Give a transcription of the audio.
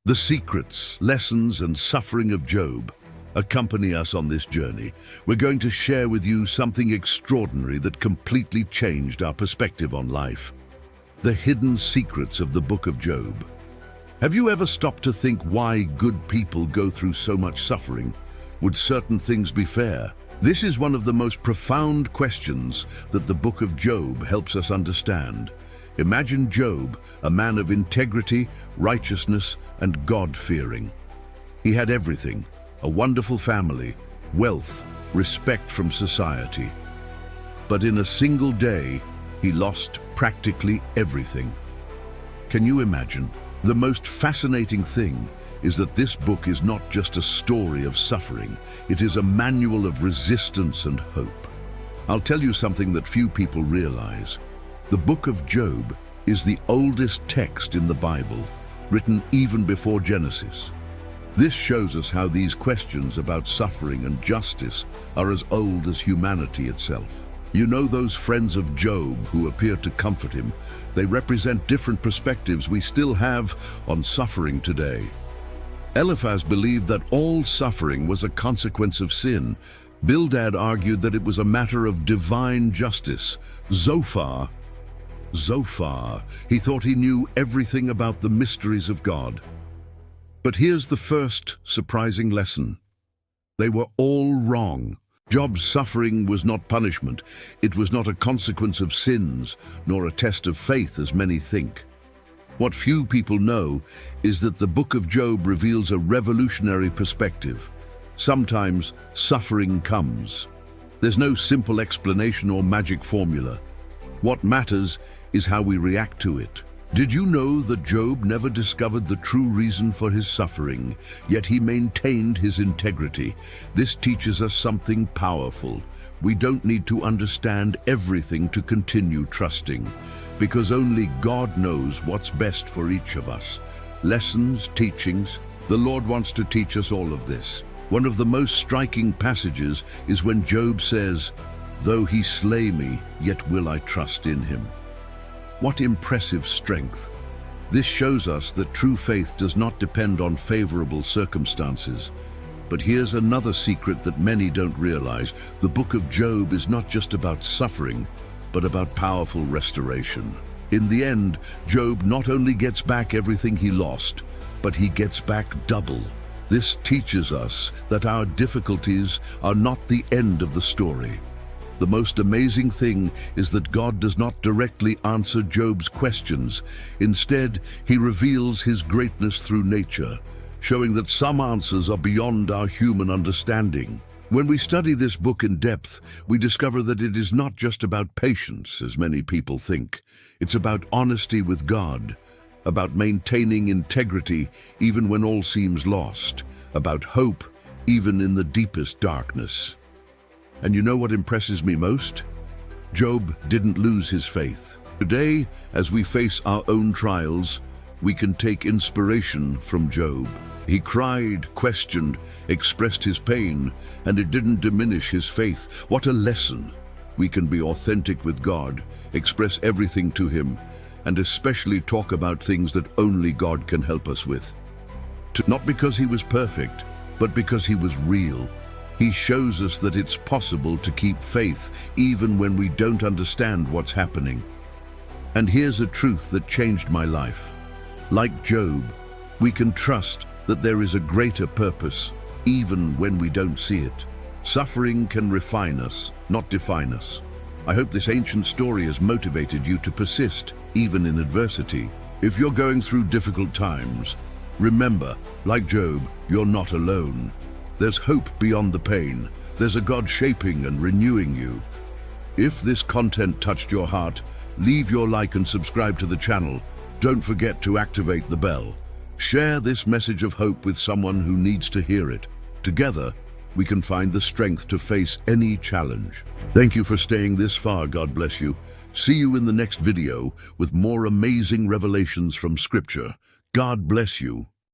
The secrets, lessons, and suffering of Job accompany us on this journey. We're going to share with you something extraordinary that completely changed our perspective on life. The hidden secrets of the book of Job. Have you ever stopped to think why good people go through so much suffering? Would certain things be fair? This is one of the most profound questions that the book of Job helps us understand. Imagine Job, a man of integrity, righteousness, and God-fearing. He had everything: a wonderful family, wealth, respect from society. But in a single day, he lost practically everything. Can you imagine? The most fascinating thing is that this book is not just a story of suffering, it is a manual of resistance and hope. I'll tell you something that few people realize. The book of Job is the oldest text in the Bible, written even before Genesis. This shows us how these questions about suffering and justice are as old as humanity itself. You know those friends of Job who appear to comfort him? They represent different perspectives we still have on suffering today. Eliphaz believed that all suffering was a consequence of sin. Bildad argued that it was a matter of divine justice. Zophar, he thought he knew everything about the mysteries of God. But here's the first surprising lesson. They were all wrong. Job's suffering was not punishment. It was not a consequence of sins, nor a test of faith as many think. What few people know is that the book of Job reveals a revolutionary perspective. Sometimes suffering comes. There's no simple explanation or magic formula. What matters is how we react to it. Did you know that Job never discovered the true reason for his suffering, yet he maintained his integrity? This teaches us something powerful. We don't need to understand everything to continue trusting, because only God knows what's best for each of us. Lessons, teachings, the Lord wants to teach us all of this. One of the most striking passages is when Job says, "Though he slay me, yet will I trust in him." What impressive strength! This shows us that true faith does not depend on favorable circumstances. But here's another secret that many don't realize. The book of Job is not just about suffering, but about powerful restoration. In the end, Job not only gets back everything he lost, but he gets back double. This teaches us that our difficulties are not the end of the story. The most amazing thing is that God does not directly answer Job's questions. Instead, he reveals his greatness through nature, showing that some answers are beyond our human understanding. When we study this book in depth, we discover that it is not just about patience, as many people think. It's about honesty with God, about maintaining integrity even when all seems lost, about hope even in the deepest darkness. And you know what impresses me most? Job didn't lose his faith. Today, as we face our own trials, we can take inspiration from Job. He cried, questioned, expressed his pain, and it didn't diminish his faith. What a lesson! We can be authentic with God, express everything to Him, and especially talk about things that only God can help us with. Not because He was perfect, but because He was real. He shows us that it's possible to keep faith even when we don't understand what's happening. And here's a truth that changed my life. Like Job, we can trust that there is a greater purpose even when we don't see it. Suffering can refine us, not define us. I hope this ancient story has motivated you to persist even in adversity. If you're going through difficult times, remember, like Job, you're not alone. There's hope beyond the pain. There's a God shaping and renewing you. If this content touched your heart, leave your like and subscribe to the channel. Don't forget to activate the bell. Share this message of hope with someone who needs to hear it. Together, we can find the strength to face any challenge. Thank you for staying this far. God bless you. See you in the next video with more amazing revelations from Scripture. God bless you.